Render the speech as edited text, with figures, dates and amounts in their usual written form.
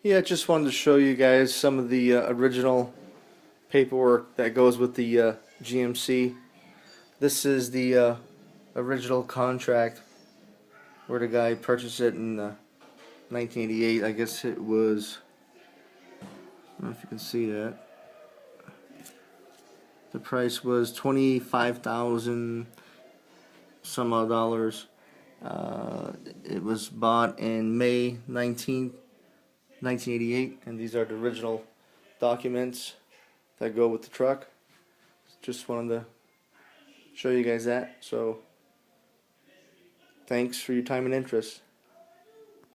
Yeah, just wanted to show you guys some of the original paperwork that goes with the GMC. This is the original contract where the guy purchased it in 1988. I guess it was, I don't know if you can see that. The price was 25,000 some odd dollars. It was bought in May 1988, and these are the original documents that go with the truck. Just wanted to show you guys that. So, thanks for your time and interest.